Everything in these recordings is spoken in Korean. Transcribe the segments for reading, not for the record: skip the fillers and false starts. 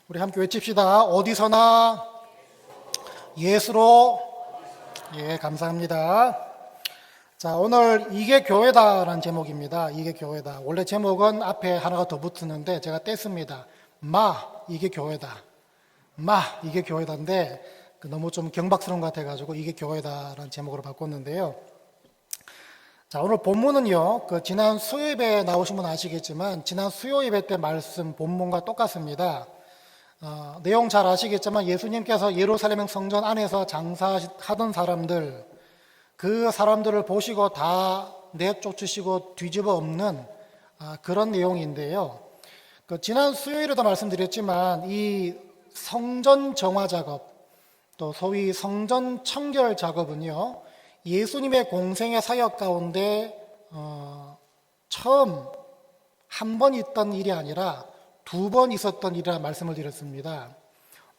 우리 함께 외칩시다. 어디서나 예수로. 예, 감사합니다. 자, 오늘 이게 교회다라는 제목입니다. 이게 교회다. 원래 제목은 앞에 하나가 더 붙었는데 제가 뗐습니다. 이게 교회다. 이게 교회다인데 너무 좀 경박스러운 것 같아가지고 이게 교회다라는 제목으로 바꿨는데요. 자, 오늘 본문은요, 지난 수요예배 나오신 분 아시겠지만 지난 수요예배 때 말씀 본문과 똑같습니다. 내용 잘 아시겠지만 예수님께서 예루살렘 성전 안에서 장사하던 사람들, 그 사람들을 보시고 다 내쫓으시고 뒤집어 엎는 그런 내용인데요. 지난 수요일에도 말씀드렸지만 이 성전 정화 작업, 또 소위 성전 청결 작업은요, 예수님의 공생의 사역 가운데 처음 한 번 있던 일이 아니라 2번 있었던 일이라 말씀을 드렸습니다.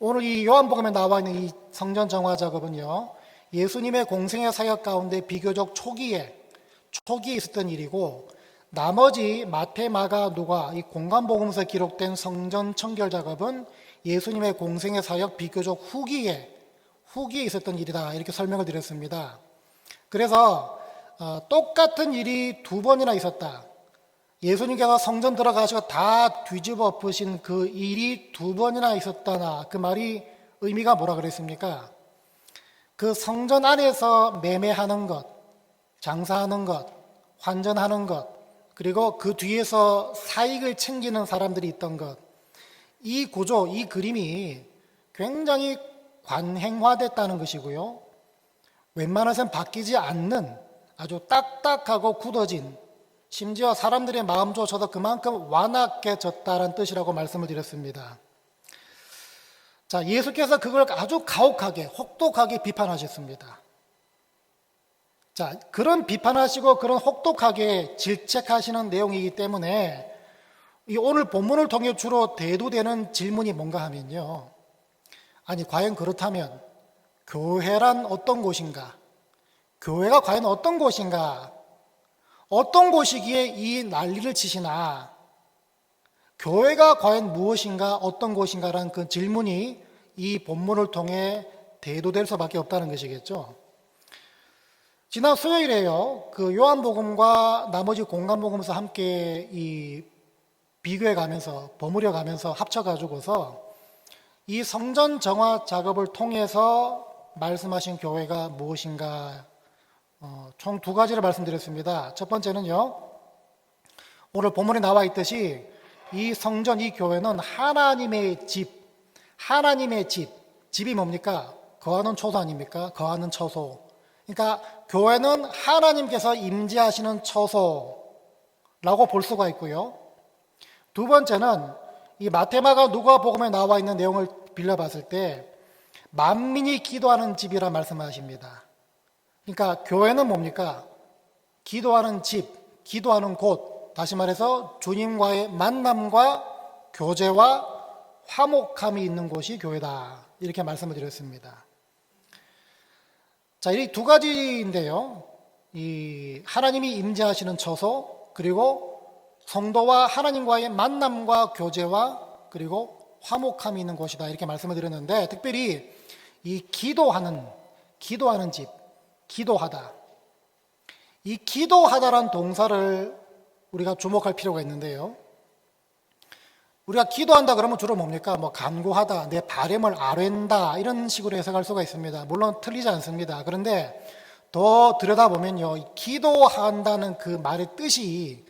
오늘 이 요한복음에 나와 있는 이 성전 정화 작업은요, 예수님의 공생의 사역 가운데 비교적 초기에 있었던 일이고, 나머지 마태, 마가, 누가 이 공간복음서에 기록된 성전 청결 작업은 예수님의 공생의 사역 비교적 후기에 있었던 일이다, 이렇게 설명을 드렸습니다. 그래서 똑같은 일이 2번이나 있었다. 예수님께서 성전 들어가시고 다 뒤집어 엎으신 그 일이 2번이나 있었다나, 그 말이 의미가 뭐라 그랬습니까? 그 성전 안에서 매매하는 것, 장사하는 것, 환전하는 것, 그리고 그 뒤에서 사익을 챙기는 사람들이 있던 것, 이 구조, 이 그림이 굉장히 관행화됐다는 것이고요, 웬만해서는 바뀌지 않는 아주 딱딱하고 굳어진, 심지어 사람들의 마음조차도 그만큼 완악해졌다는 뜻이라고 말씀을 드렸습니다. 자, 예수께서 그걸 아주 가혹하게, 혹독하게 비판하셨습니다. 자, 그런 비판하시고 그런 혹독하게 질책하시는 내용이기 때문에 이 오늘 본문을 통해 주로 대두되는 질문이 뭔가 하면요, 아니 과연 그렇다면 교회란 어떤 곳인가? 교회가 과연 어떤 곳인가? 어떤 곳이기에 이 난리를 치시나? 교회가 과연 무엇인가, 어떤 곳인가라는 그 질문이 이 본문을 통해 대두될 수밖에 없다는 것이겠죠. 지난 수요일에요, 그 요한복음과 나머지 공간복음서 함께 이 비교해 가면서, 버무려 가면서 합쳐가지고서 이 성전 정화 작업을 통해서 말씀하신 교회가 무엇인가, 총 2가지를 말씀드렸습니다. 첫 번째는요, 오늘 본문에 나와 있듯이 이 성전, 이 교회는 하나님의 집, 집이 뭡니까? 거하는 초소 아닙니까? 거하는 처소. 그러니까 교회는 하나님께서 임재하시는 처소라고 볼 수가 있고요. 2번째는 이 마태마가 누가복음에 나와 있는 내용을 빌려봤을 때 만민이 기도하는 집이라 말씀하십니다. 그러니까 교회는 뭡니까? 기도하는 집, 기도하는 곳, 다시 말해서 주님과의 만남과 교제와 화목함이 있는 곳이 교회다, 이렇게 말씀을 드렸습니다. 자, 이 2가지인데요, 이 하나님이 임재하시는 처소, 그리고 성도와 하나님과의 만남과 교제와 그리고 화목함이 있는 곳이다, 이렇게 말씀을 드렸는데, 특별히 이 기도하는 집, 기도하다, 이 기도하다라는 동사를 우리가 주목할 필요가 있는데요, 우리가 기도한다 그러면 주로 뭡니까? 간구하다, 내 바람을 아뢰다, 이런 식으로 해석할 수가 있습니다. 물론 틀리지 않습니다. 그런데 더 들여다보면요, 기도한다는 그 말의 뜻이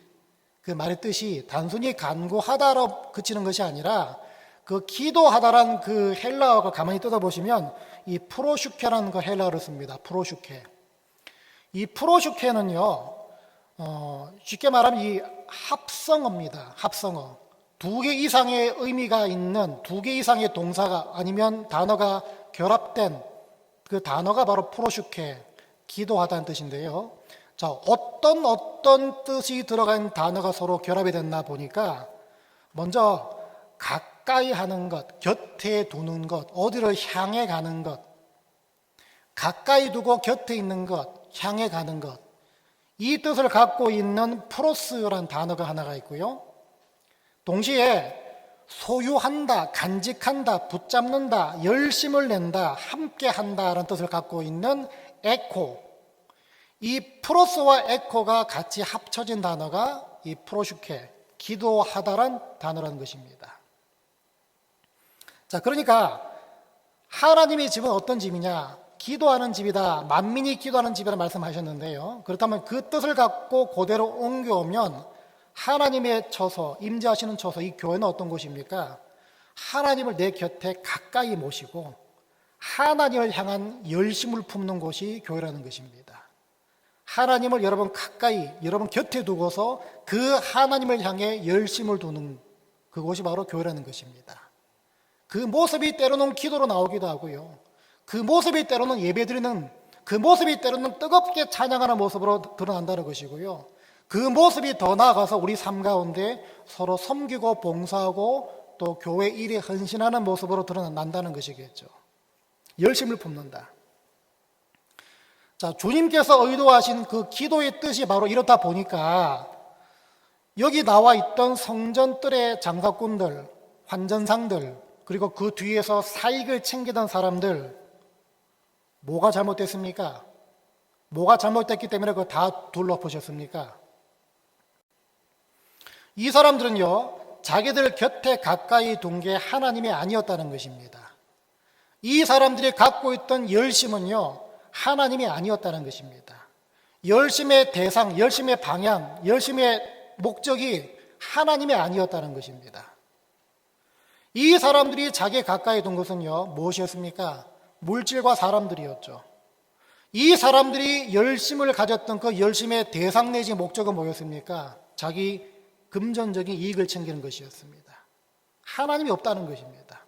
단순히 간구하다로 그치는 것이 아니라, 그 기도하다라는 그 헬라어가 가만히 뜯어보시면 이 프로슈케라는 그 헬라어를 씁니다. 프로슈케. 이 프로슈케는요, 쉽게 말하면 이 합성어입니다. 합성어. 2개 이상의 의미가 있는 2개 이상의 동사가 아니면 단어가 결합된 그 단어가 바로 프로슈케, 기도하다는 뜻인데요. 자, 어떤 뜻이 들어간 단어가 서로 결합이 됐나 보니까, 먼저 가까이 하는 것, 곁에 두는 것, 어디를 향해 가는 것, 가까이 두고 곁에 있는 것, 향해 가는 것, 이 뜻을 갖고 있는 프로스라는 단어가 하나가 있고요, 동시에 소유한다, 간직한다, 붙잡는다, 열심을 낸다, 함께한다라는 뜻을 갖고 있는 에코. 이 프로스와 에코가 같이 합쳐진 단어가 이 프로슈케, 기도하다란 단어라는 것입니다. 자, 그러니까 하나님의 집은 어떤 집이냐? 기도하는 집이다. 만민이 기도하는 집이라 말씀하셨는데요. 그렇다면 그 뜻을 갖고 그대로 옮겨오면 하나님의 처소, 임재하시는 처소, 이 교회는 어떤 곳입니까? 하나님을 내 곁에 가까이 모시고 하나님을 향한 열심을 품는 곳이 교회라는 것입니다. 하나님을 여러분 가까이, 여러분 곁에 두고서 그 하나님을 향해 열심을 두는 그곳이 바로 교회라는 것입니다. 그 모습이 때로는 기도로 나오기도 하고요. 그 모습이 때로는 예배드리는, 그 모습이 때로는 뜨겁게 찬양하는 모습으로 드러난다는 것이고요. 그 모습이 더 나아가서 우리 삶 가운데 서로 섬기고 봉사하고 또 교회 일에 헌신하는 모습으로 드러난다는 것이겠죠. 열심을 품는다. 자, 주님께서 의도하신 그 기도의 뜻이 바로 이렇다 보니까 여기 나와 있던 성전뜰의 장사꾼들, 환전상들, 그리고 그 뒤에서 사익을 챙기던 사람들, 뭐가 잘못됐습니까? 뭐가 잘못됐기 때문에 그거 다 둘러보셨습니까? 이 사람들은요, 자기들 곁에 가까이 둔 게 하나님이 아니었다는 것입니다. 이 사람들이 갖고 있던 열심은요, 하나님이 아니었다는 것입니다. 열심의 대상, 열심의 방향, 열심의 목적이 하나님이 아니었다는 것입니다. 이 사람들이 자기 가까이 둔 것은요, 무엇이었습니까? 물질과 사람들이었죠. 이 사람들이 열심을 가졌던 그 열심의 대상 내지 목적은 뭐였습니까? 자기 금전적인 이익을 챙기는 것이었습니다. 하나님이 없다는 것입니다.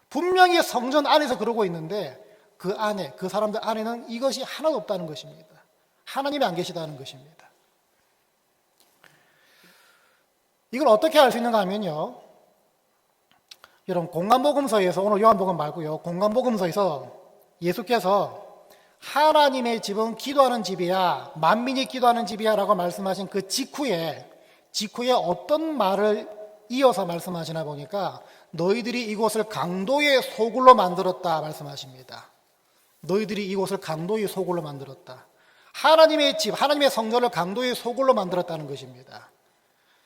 분명히 성전 안에서 그러고 있는데 그 안에, 그 사람들 안에는 이것이 하나도 없다는 것입니다. 하나님이 안 계시다는 것입니다. 이걸 어떻게 알 수 있는가 하면요, 여러분 공간복음서에서, 오늘 요한복음 말고요, 공간복음서에서 예수께서 하나님의 집은 기도하는 집이야, 만민이 기도하는 집이야 라고 말씀하신 그 직후에 어떤 말을 이어서 말씀하시나 보니까 너희들이 이곳을 강도의 소굴로 만들었다 말씀하십니다. 너희들이 이곳을 강도의 소굴로 만들었다. 하나님의 집, 하나님의 성전을 강도의 소굴로 만들었다는 것입니다.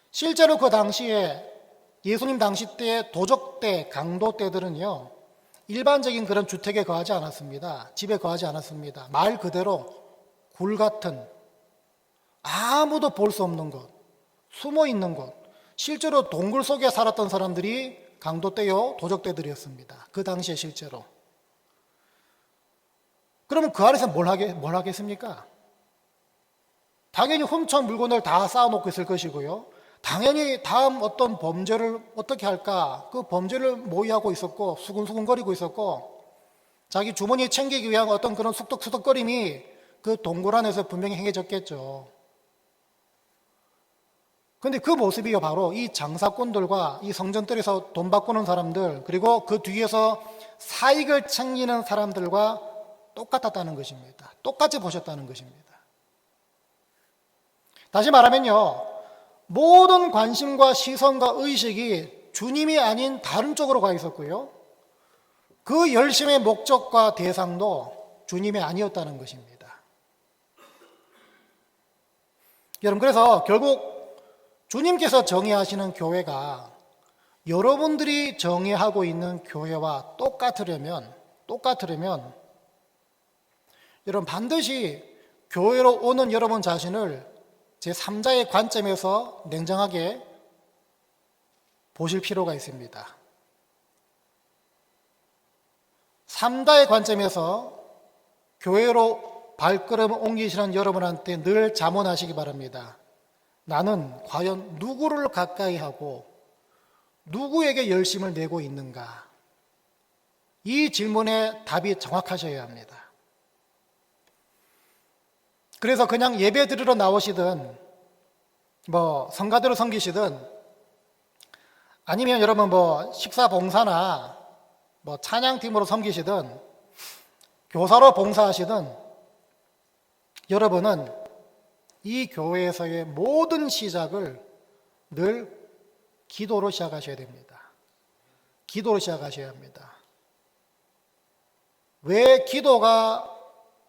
실제로 그 당시에 예수님 당시 때의 도적대, 강도떼들은요, 일반적인 그런 주택에 거하지 않았습니다. 집에 거하지 않았습니다. 말 그대로 굴 같은 아무도 볼 수 없는 곳, 숨어 있는 곳, 실제로 동굴 속에 살았던 사람들이 강도떼요, 도적떼들이었습니다. 그 당시에 실제로. 그러면 그 안에서 뭘 하겠습니까? 당연히 훔쳐온 물건을 다 쌓아놓고 있을 것이고요. 당연히 다음 어떤 범죄를 어떻게 할까? 그 범죄를 모의하고 있었고, 수근수근거리고 있었고, 자기 주머니에 챙기기 위한 어떤 그런 숙덕숙덕거림이 그 동굴 안에서 분명히 행해졌겠죠. 그런데 그 모습이 바로 이 장사꾼들과 이 성전뜰에서 돈 바꾸는 사람들, 그리고 그 뒤에서 사익을 챙기는 사람들과 똑같았다는 것입니다. 똑같이 보셨다는 것입니다. 다시 말하면요, 모든 관심과 시선과 의식이 주님이 아닌 다른 쪽으로 가 있었고요, 그 열심의 목적과 대상도 주님이 아니었다는 것입니다. 여러분, 그래서 결국 주님께서 정의하시는 교회가 여러분들이 정의하고 있는 교회와 똑같으려면 여러분 반드시 교회로 오는 여러분 자신을 제3자의 관점에서 냉정하게 보실 필요가 있습니다. 3자의 관점에서 교회로 발걸음을 옮기시는 여러분한테 늘 자문하시기 바랍니다. 나는 과연 누구를 가까이 하고 누구에게 열심을 내고 있는가? 이 질문에 답이 정확하셔야 합니다. 그래서 그냥 예배 드리러 나오시든 성가대로 섬기시든 아니면 여러분 식사 봉사나 찬양팀으로 섬기시든 교사로 봉사하시든 여러분은 이 교회에서의 모든 시작을 늘 기도로 시작하셔야 됩니다. 기도를 시작하셔야 합니다. 왜 기도가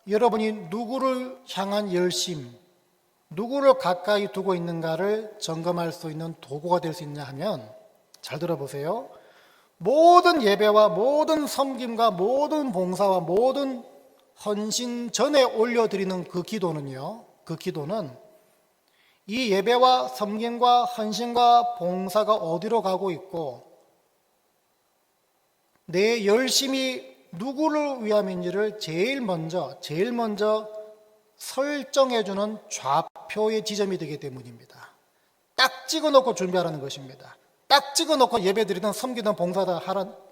여러분이 누구를 향한 열심, 누구를 가까이 두고 있는가를 점검할 수 있는 도구가 될 수 있냐 하면, 잘 들어보세요. 모든 예배와 모든 섬김과 모든 봉사와 모든 헌신 전에 올려드리는 그 기도는요, 그 기도는 이 예배와 섬김과 헌신과 봉사가 어디로 가고 있고 내 열심이 누구를 위함인지를 제일 먼저 설정해주는 좌표의 지점이 되기 때문입니다. 딱 찍어놓고 준비하라는 것입니다. 딱 찍어놓고 예배드리든 섬기든 봉사다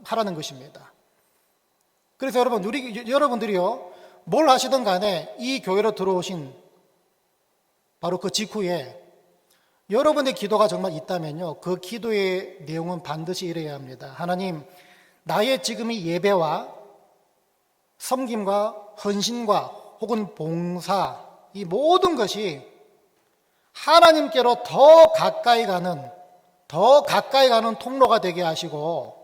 하라는 것입니다. 그래서 여러분들이요, 뭘 하시든 간에 이 교회로 들어오신 바로 그 직후에 여러분의 기도가 정말 있다면요, 그 기도의 내용은 반드시 이래야 합니다. 하나님, 나의 지금 이 예배와 섬김과 헌신과 혹은 봉사, 이 모든 것이 하나님께로 더 가까이 가는 통로가 되게 하시고,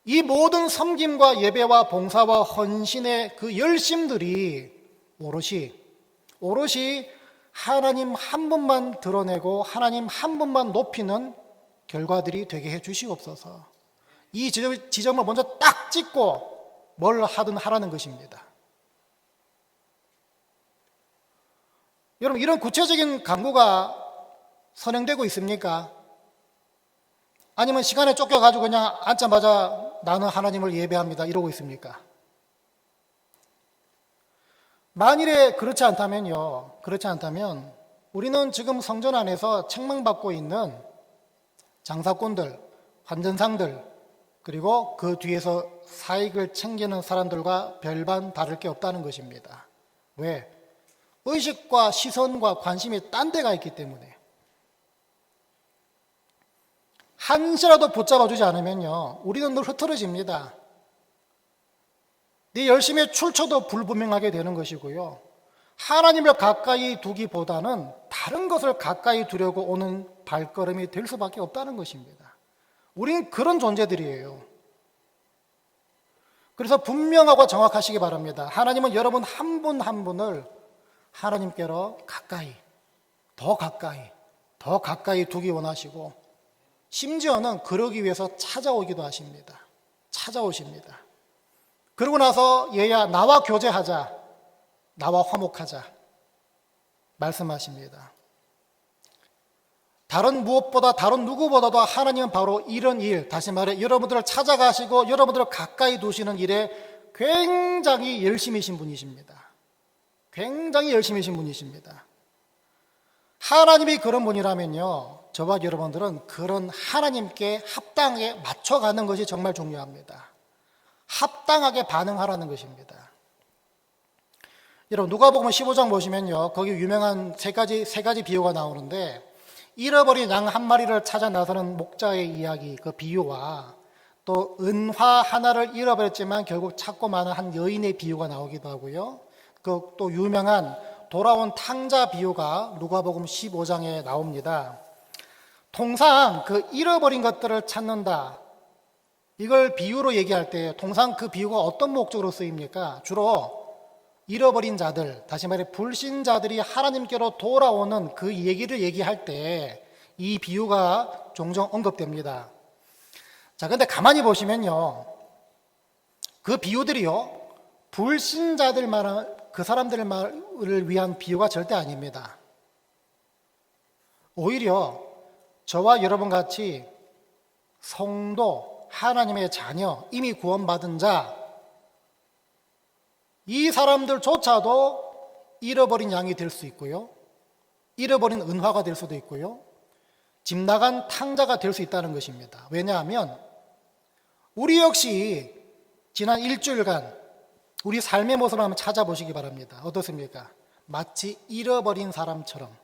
이 모든 섬김과 예배와 봉사와 헌신의 그 열심들이 오롯이 하나님 한 분만 드러내고 하나님 한 분만 높이는 결과들이 되게 해 주시옵소서. 이 지점을 먼저 딱 찍고 뭘 하든 하라는 것입니다. 여러분, 이런 구체적인 강구가 선행되고 있습니까? 아니면 시간에 쫓겨가지고 그냥 앉자마자 나는 하나님을 예배합니다 이러고 있습니까? 만일에 그렇지 않다면 우리는 지금 성전 안에서 책망받고 있는 장사꾼들, 환전상들, 그리고 그 뒤에서 사익을 챙기는 사람들과 별반 다를 게 없다는 것입니다. 왜? 의식과 시선과 관심이 딴 데가 있기 때문에. 한시라도 붙잡아주지 않으면요, 우리는 늘 흐트러집니다. 네 열심히 출처도 불분명하게 되는 것이고요, 하나님을 가까이 두기보다는 다른 것을 가까이 두려고 오는 발걸음이 될 수밖에 없다는 것입니다. 우리는 그런 존재들이에요. 그래서 분명하고 정확하시기 바랍니다. 하나님은 여러분 한 분 한 분을 하나님께로 더 가까이 두기 원하시고, 심지어는 그러기 위해서 찾아오십니다. 그러고 나서 얘야 나와 교제하자, 나와 화목하자 말씀하십니다. 다른 누구보다도 하나님은 바로 이런 일, 다시 말해 여러분들을 찾아가시고 여러분들을 가까이 두시는 일에 굉장히 열심이신 분이십니다. 하나님이 그런 분이라면요, 저와 여러분들은 그런 하나님께 합당하게 맞춰가는 것이 정말 중요합니다. 합당하게 반응하라는 것입니다. 여러분, 누가복음 15장 보시면요, 거기 유명한 세 가지 비유가 나오는데, 잃어버린 양 한 마리를 찾아 나서는 목자의 이야기, 그 비유와 또 은화 하나를 잃어버렸지만 결국 찾고 마는 한 여인의 비유가 나오기도 하고요, 그 또 유명한 돌아온 탕자 비유가 누가복음 15장에 나옵니다. 통상 그 잃어버린 것들을 찾는다, 이걸 비유로 얘기할 때 통상 그 비유가 어떤 목적으로 쓰입니까? 주로 잃어버린 자들, 다시 말해 불신자들이 하나님께로 돌아오는 그 얘기를 얘기할 때 이 비유가 종종 언급됩니다. 자, 근데 가만히 보시면요, 그 비유들이요, 불신자들만, 그 사람들을 위한 비유가 절대 아닙니다. 오히려 저와 여러분 같이 성도, 하나님의 자녀, 이미 구원받은 자, 이 사람들조차도 잃어버린 양이 될 수 있고요, 잃어버린 은화가 될 수도 있고요, 집 나간 탕자가 될 수 있다는 것입니다. 왜냐하면 우리 역시 지난 일주일간 우리 삶의 모습을 한번 찾아보시기 바랍니다. 어떻습니까? 마치 잃어버린 사람처럼,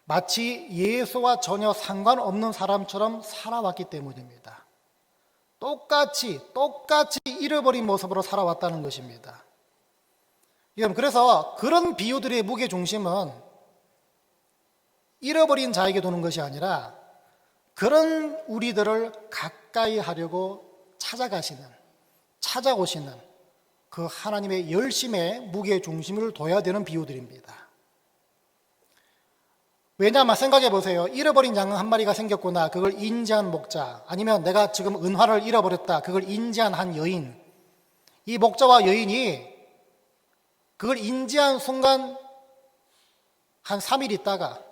마치 예수와 전혀 상관없는 사람처럼 살아왔기 때문입니다. 똑같이 잃어버린 모습으로 살아왔다는 것입니다. 그래서 그런 비유들의 무게중심은 잃어버린 자에게 두는 것이 아니라 그런 우리들을 가까이 하려고 찾아오시는 그 하나님의 열심의 무게 중심을 둬야 되는 비유들입니다. 왜냐하면 생각해 보세요. 잃어버린 양 한 마리가 생겼구나. 그걸 인지한 목자, 아니면 내가 지금 은화를 잃어버렸다. 그걸 인지한 한 여인. 이 목자와 여인이 그걸 인지한 순간 한 3일 있다가,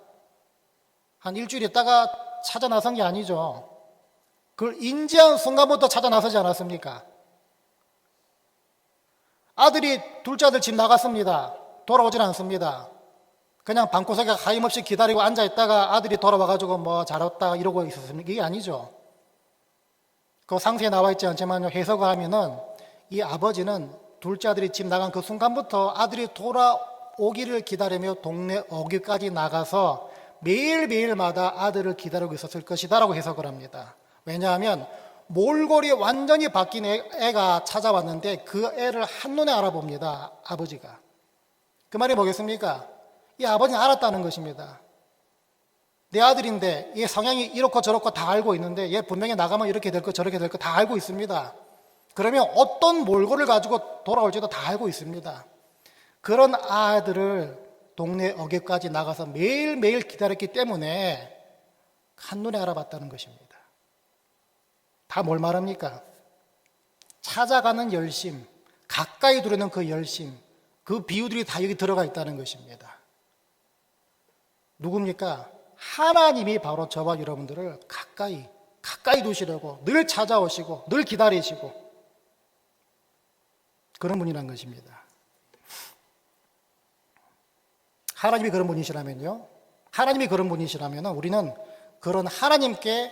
한 일주일 있다가 찾아 나선 게 아니죠. 그걸 인지한 순간부터 찾아 나서지 않았습니까? 둘째 아들 집 나갔습니다. 돌아오질 않습니다. 그냥 방구석에 하염없이 기다리고 앉아있다가 아들이 돌아와가지고 뭐 잘했다 이러고 있었습니까? 이게 아니죠. 그 상세히 나와 있지 않지만 해석을 하면은 이 아버지는 둘째 아들이 집 나간 그 순간부터 아들이 돌아오기를 기다리며 동네 어귀까지 나가서 매일매일마다 아들을 기다리고 있었을 것이다 라고 해석을 합니다. 왜냐하면 몰골이 완전히 바뀐 애가 찾아왔는데 그 애를 한눈에 알아봅니다. 아버지가. 그 말이 뭐겠습니까? 이 아버지는 알았다는 것입니다. 내 아들인데 얘 성향이 이렇고 저렇고 다 알고 있는데 얘 분명히 나가면 이렇게 될 거 저렇게 될 거 다 알고 있습니다. 그러면 어떤 몰골을 가지고 돌아올지도 다 알고 있습니다. 그런 아들을 동네 어귀까지 나가서 매일매일 기다렸기 때문에 한눈에 알아봤다는 것입니다. 다 뭘 말합니까? 찾아가는 열심, 가까이 두려는 그 열심, 그 비유들이 다 여기 들어가 있다는 것입니다. 누굽니까? 하나님이 바로 저와 여러분들을 가까이 두시려고 늘 찾아오시고 늘 기다리시고 그런 분이란 것입니다. 하나님이 그런 분이시라면요, 우리는 그런 하나님께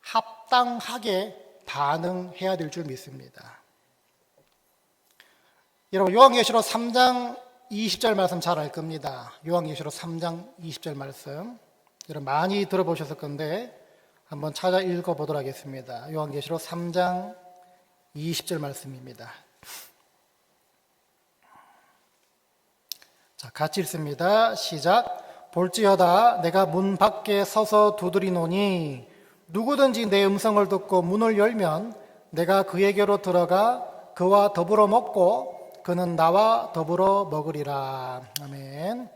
합당하게 반응해야 될 줄 믿습니다. 여러분, 요한계시록 3장 20절 말씀 잘 알 겁니다. 요한계시록 3장 20절 말씀 여러분 많이 들어보셨을 건데 한번 찾아 읽어보도록 하겠습니다. 요한계시록 3장 20절 말씀입니다. 자, 같이 읽습니다. 시작. 볼지어다 내가 문 밖에 서서 두드리노니 누구든지 내 음성을 듣고 문을 열면 내가 그에게로 들어가 그와 더불어 먹고 그는 나와 더불어 먹으리라. 아멘.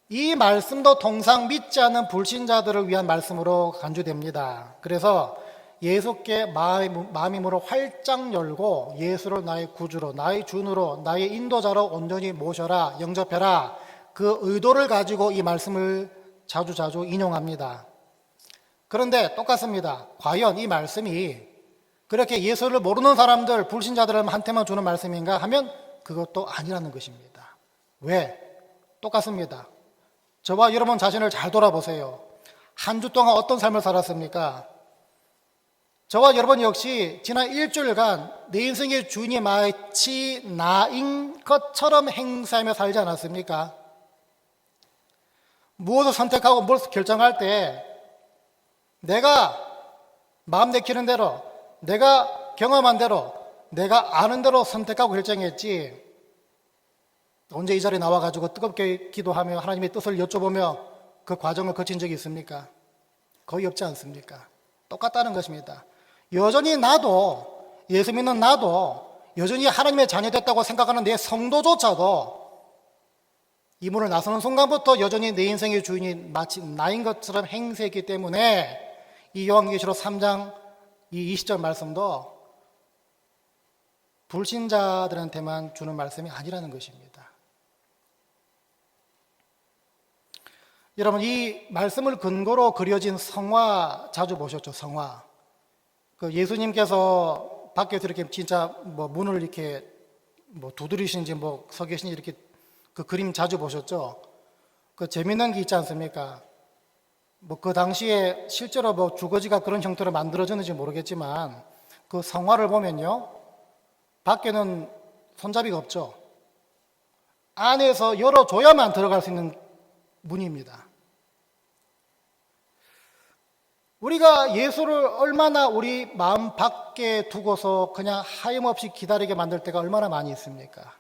이 말씀도 통상 믿지 않는 불신자들을 위한 말씀으로 간주됩니다. 그래서 예수께 마음으로 활짝 열고 예수를 나의 구주로, 나의 주누로, 나의 인도자로 온전히 모셔라, 영접해라, 그 의도를 가지고 이 말씀을 자주 인용합니다. 그런데 똑같습니다. 과연 이 말씀이 그렇게 예수를 모르는 사람들, 불신자들한테만 주는 말씀인가 하면 그것도 아니라는 것입니다. 왜? 똑같습니다. 저와 여러분 자신을 잘 돌아보세요. 한 주 동안 어떤 삶을 살았습니까? 저와 여러분 역시 지난 일주일간 내 인생의 주인이 마치 나인 것처럼 행사하며 살지 않았습니까? 무엇을 선택하고 무엇을 결정할 때 내가 마음 내키는 대로, 내가 경험한 대로, 내가 아는 대로 선택하고 결정했지, 언제 이 자리에 나와가지고 뜨겁게 기도하며 하나님의 뜻을 여쭤보며 그 과정을 거친 적이 있습니까? 거의 없지 않습니까? 똑같다는 것입니다. 여전히 나도, 예수 믿는 나도, 여전히 하나님의 자녀 됐다고 생각하는 내 성도조차도 이 문을 나서는 순간부터 여전히 내 인생의 주인이 마치 나인 것처럼 행세했기 때문에 이 요한계시록 3장 이 20절 말씀도 불신자들한테만 주는 말씀이 아니라는 것입니다. 여러분, 이 말씀을 근거로 그려진 성화 자주 보셨죠? 성화. 그 예수님께서 밖에서 이렇게 진짜 뭐 문을 이렇게 뭐 두드리신지 뭐 서 계신지 이렇게 그 그림 자주 보셨죠? 그 재미난 게 있지 않습니까? 뭐 그 당시에 실제로 뭐 주거지가 그런 형태로 만들어졌는지 모르겠지만 그 성화를 보면요, 밖에는 손잡이가 없죠. 안에서 열어줘야만 들어갈 수 있는 문입니다. 우리가 예수를 얼마나 우리 마음 밖에 두고서 그냥 하염없이 기다리게 만들 때가 얼마나 많이 있습니까?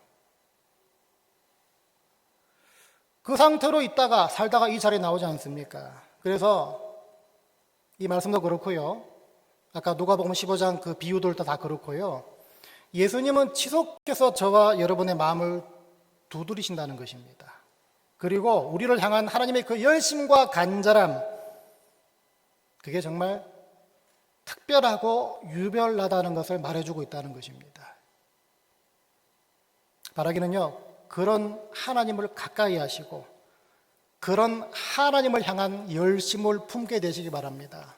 그 상태로 있다가 살다가 이 자리에 나오지 않습니까? 그래서 이 말씀도 그렇고요. 아까 누가복음 15장 그 비유들도 다 그렇고요. 예수님은 지속해서 저와 여러분의 마음을 두드리신다는 것입니다. 그리고 우리를 향한 하나님의 그 열심과 간절함, 그게 정말 특별하고 유별나다는 것을 말해주고 있다는 것입니다. 바라기는요, 그런 하나님을 가까이 하시고 그런 하나님을 향한 열심을 품게 되시기 바랍니다.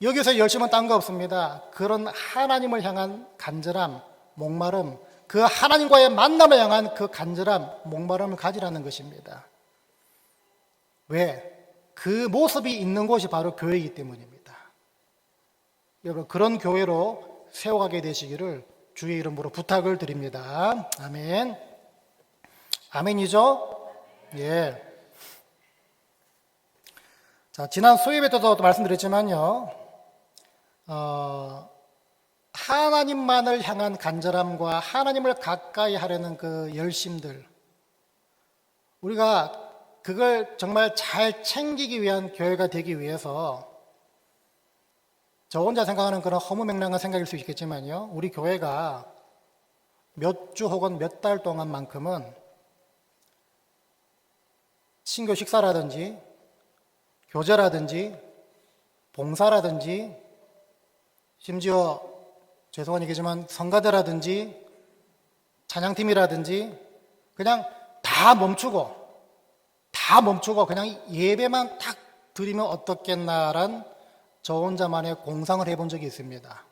여기서 열심은 딴 거 없습니다. 그런 하나님을 향한 간절함, 목마름, 그 하나님과의 만남을 향한 그 간절함, 목마름을 가지라는 것입니다. 왜? 그 모습이 있는 곳이 바로 교회이기 때문입니다. 여러분, 그런 교회로 세워가게 되시기를 주의 이름으로 부탁을 드립니다. 아멘. 아멘이죠? 예. 자, 지난 수요일에 또 말씀드렸지만요, 하나님만을 향한 간절함과 하나님을 가까이 하려는 그 열심들, 우리가 그걸 정말 잘 챙기기 위한 교회가 되기 위해서, 저 혼자 생각하는 그런 허무맹랑한 생각일 수 있겠지만요, 우리 교회가 몇 주 혹은 몇 달 동안만큼은 신교 식사라든지 교제라든지 봉사라든지 심지어 죄송한 얘기지만 성가대라든지 찬양팀이라든지 그냥 다 멈추고 그냥 예배만 딱 드리면 어떻겠나란 저 혼자만의 공상을 해본 적이 있습니다.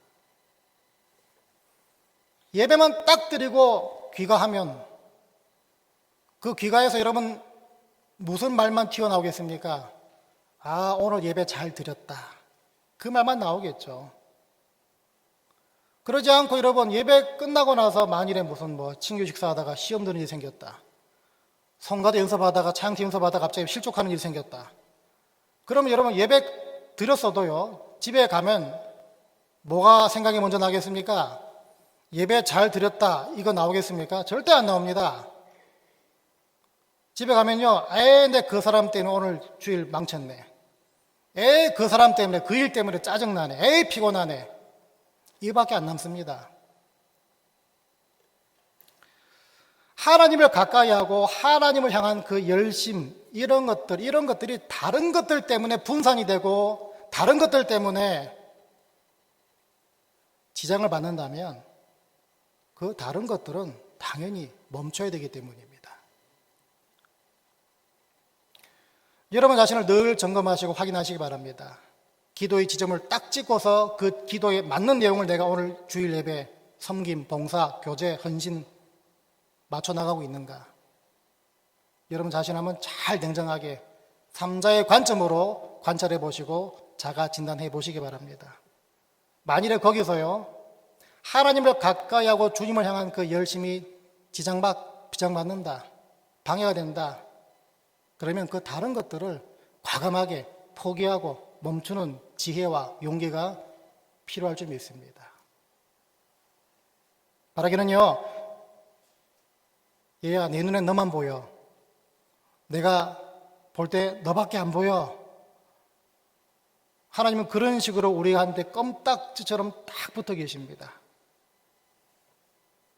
예배만 딱 드리고 귀가하면 그 귀가에서 여러분 무슨 말만 튀어나오겠습니까? 아, 오늘 예배 잘 드렸다. 그 말만 나오겠죠. 그러지 않고 여러분 예배 끝나고 나서 만일에 무슨 친교 식사하다가 시험 드는 일이 생겼다. 성가대 연습하다가 찬양팀 연습하다가 갑자기 실족하는 일이 생겼다. 그러면 여러분 예배 드렸어도요, 집에 가면 뭐가 생각이 먼저 나겠습니까? 예배 잘 드렸다 이거 나오겠습니까? 절대 안 나옵니다. 집에 가면요, 근데 그 사람 때문에 오늘 주일 망쳤네. 그 사람 때문에, 그 일 때문에 짜증나네. 피곤하네. 이거밖에 안 남습니다. 하나님을 가까이 하고 하나님을 향한 그 열심, 이런 것들이 다른 것들 때문에 분산이 되고 다른 것들 때문에 지장을 받는다면 그 다른 것들은 당연히 멈춰야 되기 때문입니다. 여러분 자신을 늘 점검하시고 확인하시기 바랍니다. 기도의 지점을 딱 찍고서 그 기도에 맞는 내용을 내가 오늘 주일 예배, 섬김, 봉사, 교제, 헌신 맞춰 나가고 있는가? 여러분 자신 한번 잘 냉정하게 3자의 관점으로 관찰해 보시고 자가 진단해 보시기 바랍니다. 만일에 거기서요, 하나님을 가까이 하고 주님을 향한 그 열심이 비장받는다, 방해가 된다, 그러면 그 다른 것들을 과감하게 포기하고 멈추는 지혜와 용기가 필요할 줄 믿습니다. 바라기는요, 얘야 내 눈엔 너만 보여. 내가 볼 때 너밖에 안 보여. 하나님은 그런 식으로 우리한테 껌딱지처럼 딱 붙어 계십니다.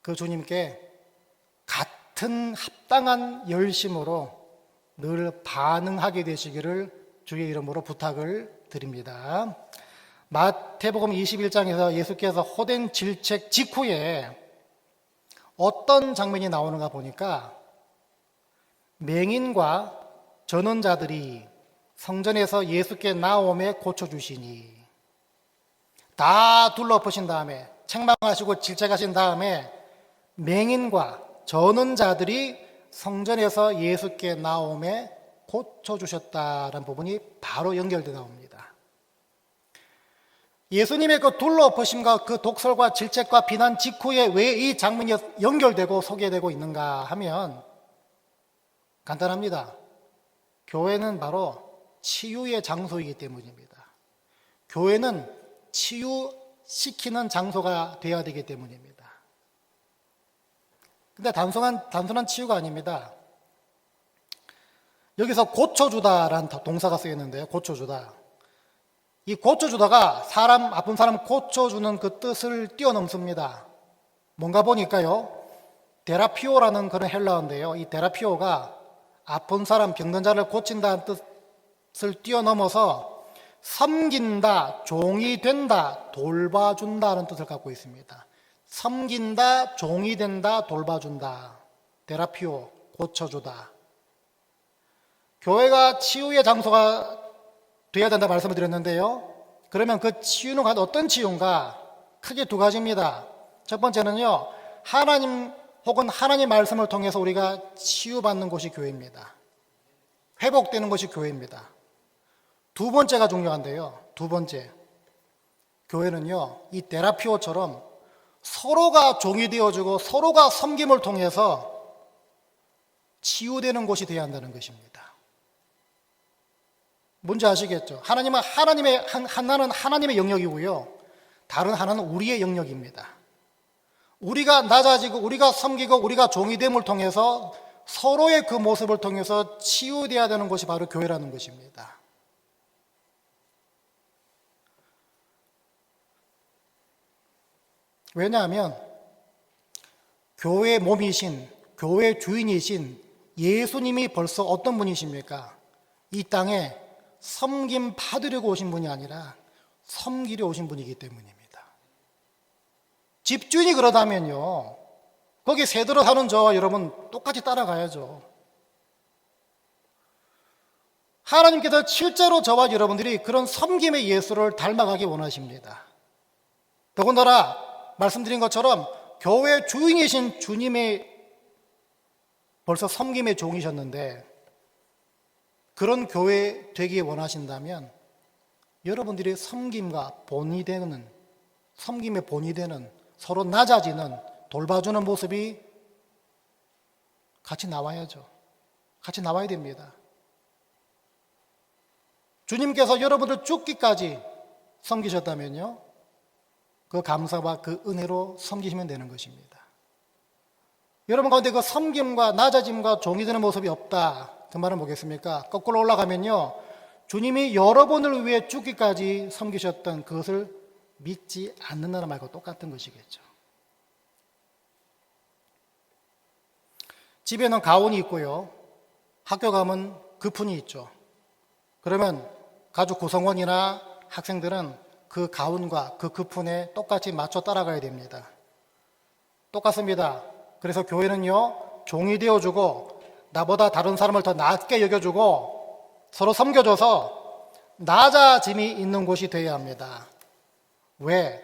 그 주님께 같은 합당한 열심으로 늘 반응하게 되시기를 주의 이름으로 부탁을 드립니다. 마태복음 21장에서 예수께서 호된 질책 직후에 어떤 장면이 나오는가 보니까 맹인과 전원자들이 성전에서 예수께 나오매 고쳐주시니, 다 둘러엎으신 다음에 책망하시고 질책하신 다음에 맹인과 전원자들이 성전에서 예수께 나오매 고쳐주셨다는 부분이 바로 연결되어 나옵니다. 예수님의 그 둘러엎으심과 그 독설과 질책과 비난 직후에 왜 이 장면이 연결되고 소개되고 있는가 하면 간단합니다. 교회는 바로 치유의 장소이기 때문입니다. 교회는 치유시키는 장소가 되어야 되기 때문입니다. 근데 단순한 치유가 아닙니다. 여기서 고쳐주다라는 동사가 쓰였는데요. 고쳐주다. 이 고쳐주다가 아픈 사람 고쳐주는 그 뜻을 뛰어넘습니다. 뭔가 보니까요, 데라피오라는 그런 헬라어인데요. 이 데라피오가 아픈 사람, 병든 자를 고친다는 뜻을 뛰어넘어서 섬긴다, 종이 된다, 돌봐준다는 뜻을 갖고 있습니다. 섬긴다, 종이 된다, 돌봐준다. 데라피오, 고쳐주다. 교회가 치유의 장소가 되어야 된다 말씀을 드렸는데요. 그러면 그 치유는 어떤 치유인가? 크게 두 가지입니다. 첫 번째는요, 하나님 혹은 하나님 말씀을 통해서 우리가 치유받는 곳이 교회입니다. 회복되는 것이 교회입니다. 두 번째가 중요한데요. 두 번째, 교회는요, 이 데라피오처럼 서로가 종이 되어주고 서로가 섬김을 통해서 치유되는 곳이 되어야 한다는 것입니다. 뭔지 아시겠죠? 하나나는 하나님의 영역이고요, 다른 하나는 우리의 영역입니다. 우리가 낮아지고 우리가 섬기고 우리가 종이 됨을 통해서 서로의 그 모습을 통해서 치유되어야 되는 것이 바로 교회라는 것입니다. 왜냐하면 교회의 몸이신, 교회의 주인이신 예수님이 벌써 어떤 분이십니까? 이 땅에 섬김 받으려고 오신 분이 아니라 섬기려 오신 분이기 때문입니다. 집주인이 그러다면요, 거기 새들어 사는 저와 여러분 똑같이 따라가야죠. 하나님께서 실제로 저와 여러분들이 그런 섬김의 예수를 닮아가기 원하십니다. 더군다나 말씀드린 것처럼 교회 주인이신 주님의 벌써 섬김의 종이셨는데 그런 교회 되기 원하신다면 여러분들이 섬김의 본이 되는 서로 낮아지는 돌봐주는 모습이 같이 나와야죠. 같이 나와야 됩니다. 주님께서 여러분들 죽기까지 섬기셨다면요, 그 감사와 그 은혜로 섬기시면 되는 것입니다. 여러분 가운데 그 섬김과 낮아짐과 종이 되는 모습이 없다, 그 말은 뭐겠습니까? 거꾸로 올라가면요, 주님이 여러분을 위해 죽기까지 섬기셨던 그것을 믿지 않는다는 말과 똑같은 것이겠죠. 집에는 가온이 있고요, 학교 가면 그푼이 있죠. 그러면 가족 구성원이나 학생들은 그 가온과 그 그푼에 똑같이 맞춰 따라가야 됩니다. 똑같습니다. 그래서 교회는요, 종이 되어주고 나보다 다른 사람을 더 낮게 여겨주고 서로 섬겨줘서 낮아짐이 있는 곳이 되어야 합니다. 왜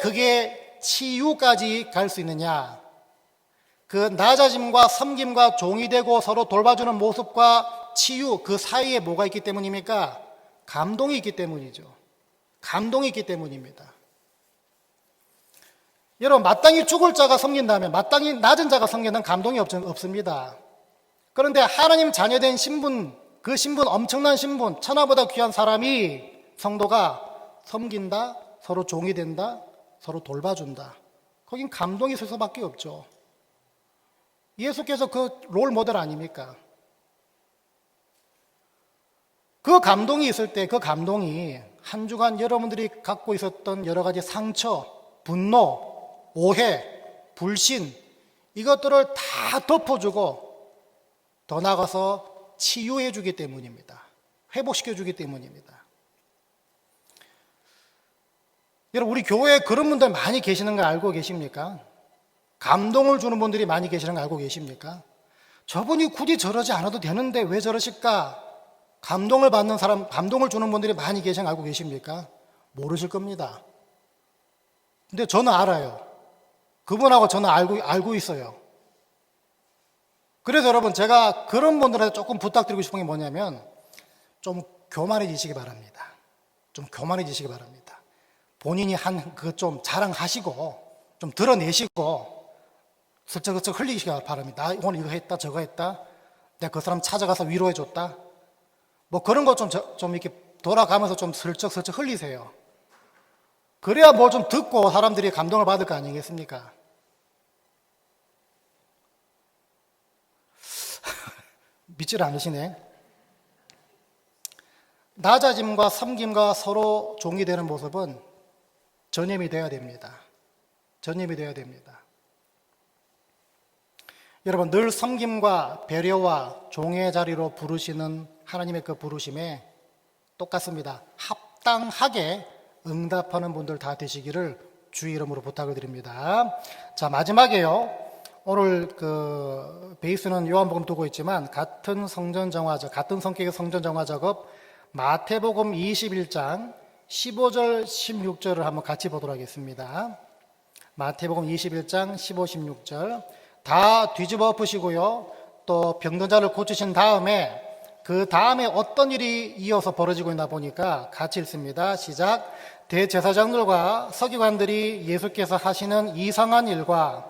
그게 치유까지 갈 수 있느냐? 그 낮아짐과 섬김과 종이 되고 서로 돌봐주는 모습과 치유, 그 사이에 뭐가 있기 때문입니까? 감동이 있기 때문이죠. 감동이 있기 때문입니다. 여러분, 마땅히 죽을 자가 섬긴다면, 마땅히 낮은 자가 섬기는 감동이 없습니다. 그런데 하나님 자녀된 신분, 그 신분, 엄청난 신분, 천하보다 귀한 사람이, 성도가 섬긴다, 서로 종이 된다, 서로 돌봐준다. 거긴 감동이 있을 수밖에 없죠. 예수께서 그 롤 모델 아닙니까? 그 감동이 있을 때, 그 감동이 한 주간 여러분들이 갖고 있었던 여러 가지 상처, 분노, 오해, 불신, 이것들을 다 덮어주고 더 나아가서 치유해 주기 때문입니다. 회복시켜 주기 때문입니다. 여러분, 우리 교회에 그런 분들 많이 계시는 걸 알고 계십니까? 감동을 주는 분들이 많이 계시는 거 알고 계십니까? 저분이 굳이 저러지 않아도 되는데 왜 저러실까? 감동을 받는 사람, 감동을 주는 분들이 많이 계시는 거 알고 계십니까? 모르실 겁니다. 근데 저는 알아요. 그분하고 저는 알고 있어요. 그래서 여러분, 제가 그런 분들한테 조금 부탁드리고 싶은 게 뭐냐면 좀 교만해지시기 바랍니다. 좀 교만해지시기 바랍니다. 본인이 한 그거 좀 자랑하시고 좀 드러내시고 슬쩍슬쩍 흘리시기 바랍니다. 나 오늘 이거 했다 저거 했다, 내가 그 사람 찾아가서 위로해줬다, 뭐 그런 거 좀 이렇게 돌아가면서 좀 슬쩍슬쩍 흘리세요. 그래야 뭘 좀 듣고 사람들이 감동을 받을 거 아니겠습니까? 믿질 않으시네. 낮아짐과 섬김과 서로 종이 되는 모습은 전염이 되어야 됩니다. 전염이 되어야 됩니다. 여러분, 늘 섬김과 배려와 종의 자리로 부르시는 하나님의 그 부르심에 똑같습니다. 합당하게 응답하는 분들 다 되시기를 주의 이름으로 부탁을 드립니다. 자, 마지막에요. 오늘 그 베이스는 요한복음 두고 있지만 같은 성전 정화, 같은 성격의 성전 정화 작업 마태복음 21장 15절 16절을 한번 같이 보도록 하겠습니다. 마태복음 21장 15, 16절 다 뒤집어 엎으시고요. 또 병든 자를 고치신 다음에 그 다음에 어떤 일이 이어서 벌어지고 있나 보니까 같이 읽습니다. 시작. 대제사장들과 서기관들이 예수께서 하시는 이상한 일과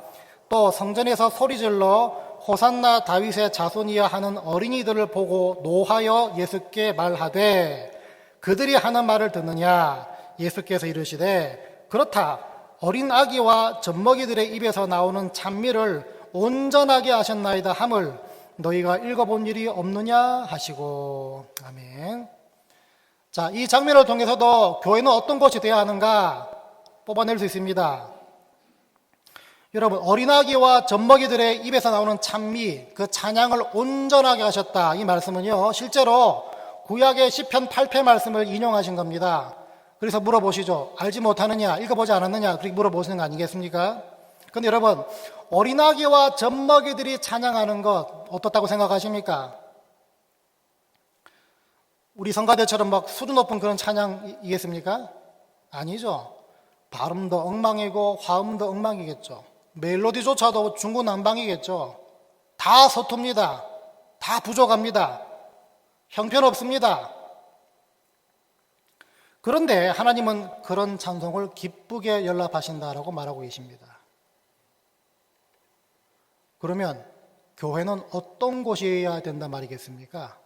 또 성전에서 소리질러 호산나 다윗의 자손이야 하는 어린이들을 보고 노하여 예수께 말하되 그들이 하는 말을 듣느냐. 예수께서 이르시되 그렇다. 어린 아기와 젖먹이들의 입에서 나오는 찬미를 온전하게 하셨나이다 함을 너희가 읽어본 일이 없느냐 하시고. 아멘. 자, 이 장면을 통해서도 교회는 어떤 곳이 되어야 하는가 뽑아낼 수 있습니다. 여러분, 어린아기와 젖먹이들의 입에서 나오는 찬미, 그 찬양을 온전하게 하셨다. 이 말씀은요, 실제로 구약의 시편 8편 말씀을 인용하신 겁니다. 그래서 물어보시죠. 알지 못하느냐, 읽어보지 않았느냐, 그렇게 물어보시는 거 아니겠습니까? 근데 여러분, 어린아기와 젖먹이들이 찬양하는 것 어떻다고 생각하십니까? 우리 성가대처럼 막 수준 높은 그런 찬양이겠습니까? 아니죠. 발음도 엉망이고 화음도 엉망이겠죠. 멜로디조차도 중구난방이겠죠. 다 서툽니다. 다 부족합니다. 형편없습니다. 그런데 하나님은 그런 찬송을 기쁘게 연락하신다라고 말하고 계십니다. 그러면 교회는 어떤 곳이어야 된단 말이겠습니까?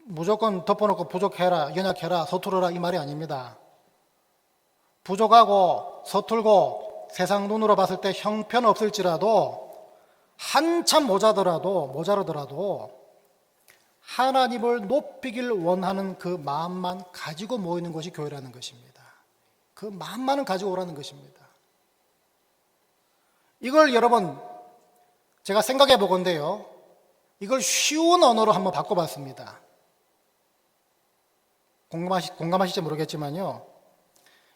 무조건 덮어놓고 부족해라, 연약해라, 서투르라 이 말이 아닙니다. 부족하고 서툴고 세상 눈으로 봤을 때 형편없을지라도 한참 모자라더라도 하나님을 높이길 원하는 그 마음만 가지고 모이는 것이 교회라는 것입니다. 그 마음만은 가지고 오라는 것입니다. 이걸 여러분 제가 생각해 보건데요, 이걸 쉬운 언어로 한번 바꿔봤습니다. 공감하실지 모르겠지만요,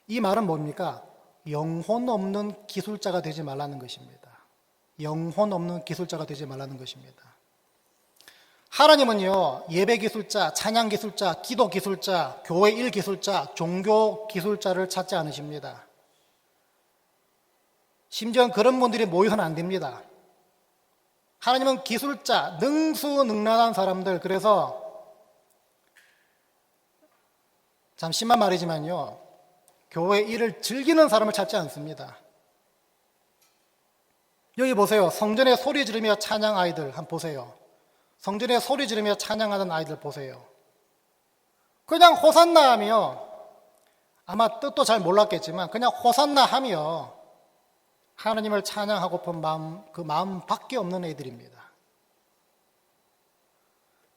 이 말은 뭡니까? 영혼 없는 기술자가 되지 말라는 것입니다. 영혼 없는 기술자가 되지 말라는 것입니다. 하나님은요, 예배 기술자, 찬양 기술자, 기도 기술자, 교회 일 기술자, 종교 기술자를 찾지 않으십니다. 심지어 그런 분들이 모여서는 안 됩니다. 하나님은 기술자, 능수능란한 사람들, 그래서 참 심한 말이지만요, 교회 일을 즐기는 사람을 찾지 않습니다. 여기 보세요. 성전에 소리 지르며 찬양 아이들 한번 보세요. 성전에 소리 지르며 찬양하는 아이들 보세요. 그냥 호산나 하며, 아마 뜻도 잘 몰랐겠지만 그냥 호산나 하며 하나님을 찬양하고픈 마음, 그 마음밖에 없는 애들입니다.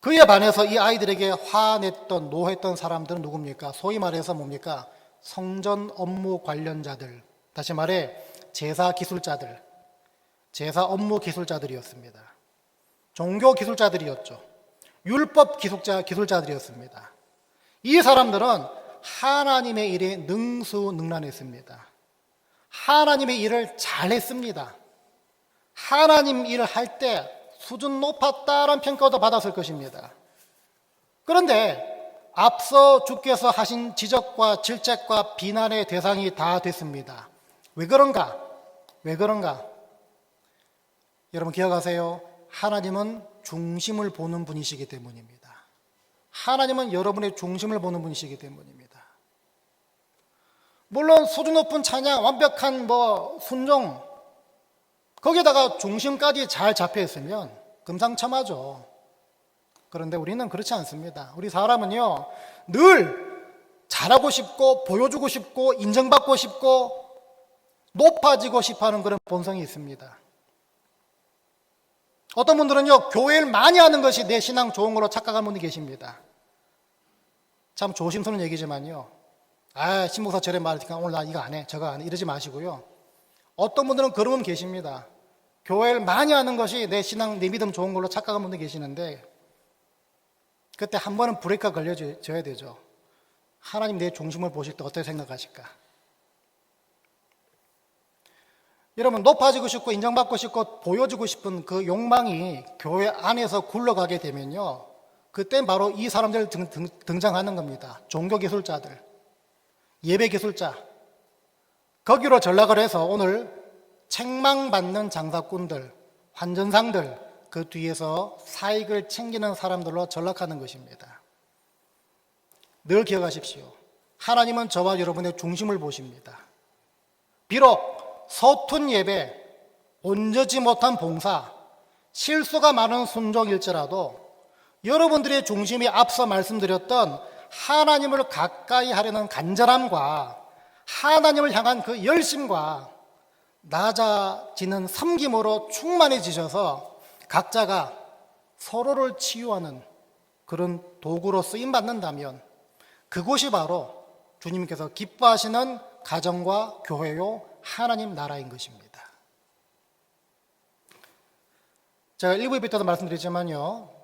그에 반해서 이 아이들에게 화냈던, 노했던 사람들은 누굽니까? 소위 말해서 뭡니까? 성전 업무 관련자들, 다시 말해 제사 기술자들, 제사 업무 기술자들이었습니다. 종교 기술자들이었죠. 율법 기술자들이었습니다. 이 사람들은 하나님의 일에 능수능란했습니다. 하나님의 일을 잘했습니다. 하나님 일을 할 때 수준 높았다라는 평가도 받았을 것입니다. 그런데 앞서 주께서 하신 지적과 질책과 비난의 대상이 다 됐습니다. 왜 그런가? 여러분 기억하세요. 하나님은 중심을 보는 분이시기 때문입니다. 하나님은 여러분의 중심을 보는 분이시기 때문입니다. 물론 수준 높은 찬양, 완벽한 순종, 거기다가 중심까지 잘 잡혀 있으면 금상첨화죠. 그런데 우리는 그렇지 않습니다. 우리 사람은요, 늘 잘하고 싶고 보여주고 싶고 인정받고 싶고 높아지고 싶어하는 그런 본성이 있습니다. 어떤 분들은요, 교회를 많이 하는 것이 내 신앙 좋은 걸로 착각하는 분이 계십니다. 참 조심스러운 얘기지만요. 신목사 저래 말하니까 오늘 나 이거 안 해, 저거 안 해, 이러지 마시고요. 어떤 분들은 그런 분 계십니다. 교회를 많이 하는 것이 내 신앙, 내 믿음 좋은 걸로 착각하는 분들 계시는데, 그때 한 번은 브레이크가 걸려줘야 되죠. 하나님 내 중심을 보실 때 어떻게 생각하실까? 여러분, 높아지고 싶고 인정받고 싶고 보여주고 싶은 그 욕망이 교회 안에서 굴러가게 되면요, 그때 바로 이 사람들 등장하는 겁니다. 종교기술자들, 예배기술자. 거기로 전락을 해서 오늘 책망받는 장사꾼들, 환전상들, 그 뒤에서 사익을 챙기는 사람들로 전락하는 것입니다. 늘 기억하십시오. 하나님은 저와 여러분의 중심을 보십니다. 비록 서툰 예배, 온전치 못한 봉사, 실수가 많은 순종일지라도 여러분들의 중심이 앞서 말씀드렸던 하나님을 가까이 하려는 간절함과 하나님을 향한 그 열심과 낮아지는 섬김으로 충만해지셔서 각자가 서로를 치유하는 그런 도구로 쓰임받는다면 그곳이 바로 주님께서 기뻐하시는 가정과 교회요 하나님 나라인 것입니다. 제가 1부에 때도 말씀드렸지만요,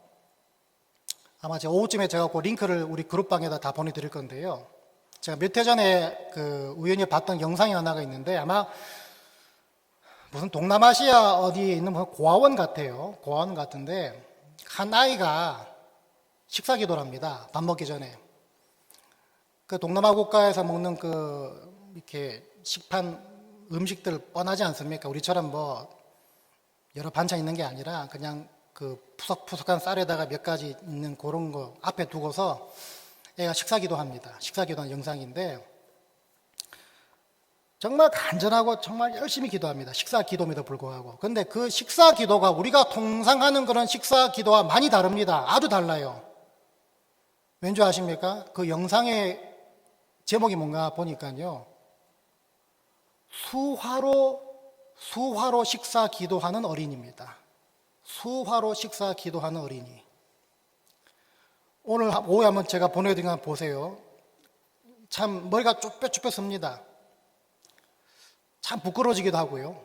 아마 제가 오후쯤에 제가 그 링크를 우리 그룹방에다 다 보내드릴 건데요, 제가 몇 해 전에 우연히 봤던 영상이 하나가 있는데, 아마 무슨 동남아시아 어디에 있는 고아원 같아요. 고아원 같은데 한 아이가 식사 기도를 합니다. 밥 먹기 전에. 그 동남아 국가에서 먹는 이렇게 식판 음식들 뻔하지 않습니까? 우리처럼 여러 반찬 있는 게 아니라 그냥 푸석푸석한 쌀에다가 몇 가지 있는 그런 거 앞에 두고서 애가 식사 기도합니다. 식사 기도하는 영상인데 정말 간절하고 정말 열심히 기도합니다. 식사 기도임에도 불구하고. 그런데 그 식사 기도가 우리가 통상 하는 그런 식사 기도와 많이 다릅니다. 아주 달라요. 왠지 아십니까? 그 영상의 제목이 뭔가 보니까요, 수화로 식사 기도하는 어린이입니다. 수화로 식사 기도하는 어린이. 오늘 오후에 한번 제가 보내드린 거 한번 보세요. 참 머리가 쭈뼛쭈뼛 섭니다. 참 부끄러워지기도 하고요.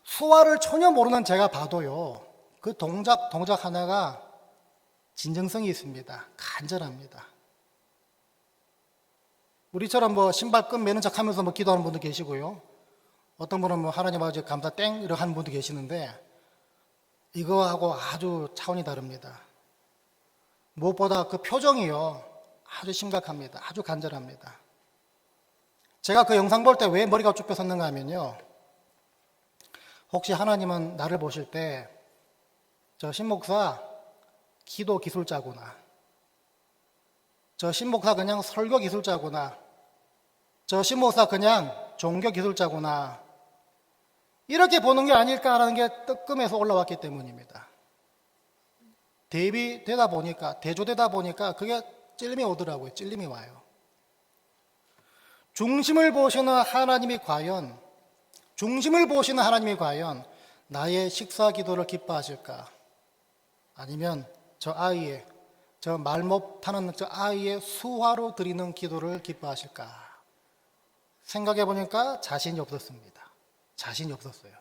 수화를 전혀 모르는 제가 봐도요, 그 동작 하나가 진정성이 있습니다. 간절합니다. 우리처럼 신발끈 매는 척 하면서 기도하는 분도 계시고요. 어떤 분은 하나님 아버지 감사 땡 이렇게 하는 분도 계시는데, 이거하고 아주 차원이 다릅니다. 무엇보다 그 표정이요, 아주 심각합니다. 아주 간절합니다. 제가 그 영상 볼 때 왜 머리가 쭉 펴섰는가 하면요, 혹시 하나님은 나를 보실 때 저 신목사 기도 기술자구나, 저 신목사 그냥 설교 기술자구나, 저 신목사 그냥 종교 기술자구나, 이렇게 보는 게 아닐까라는 게 뜨끔해서 올라왔기 때문입니다. 대조되다 보니까 그게 찔림이 오더라고요. 찔림이 와요. 중심을 보시는 하나님이 과연 나의 식사 기도를 기뻐하실까? 아니면 저 말 못하는 저 아이의 수화로 드리는 기도를 기뻐하실까? 생각해 보니까 자신이 없었습니다. 자신이 없었어요.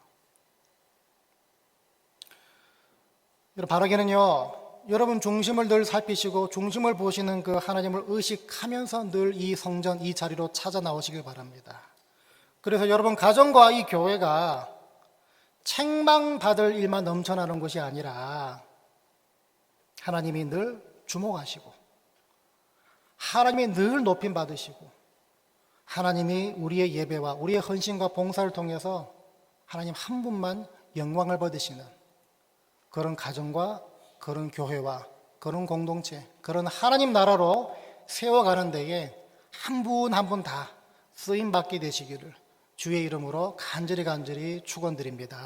바라기는요, 여러분 중심을 늘 살피시고 중심을 보시는 그 하나님을 의식하면서 늘 이 성전, 이 자리로 찾아 나오시길 바랍니다. 그래서 여러분 가정과 이 교회가 책망받을 일만 넘쳐나는 것이 아니라 하나님이 늘 주목하시고 하나님이 늘 높임받으시고 하나님이 우리의 예배와 우리의 헌신과 봉사를 통해서 하나님 한 분만 영광을 받으시는 그런 가정과 그런 교회와 그런 공동체, 그런 하나님 나라로 세워가는 데에 한 분 한 분 다 쓰임받게 되시기를 주의 이름으로 간절히 축원드립니다.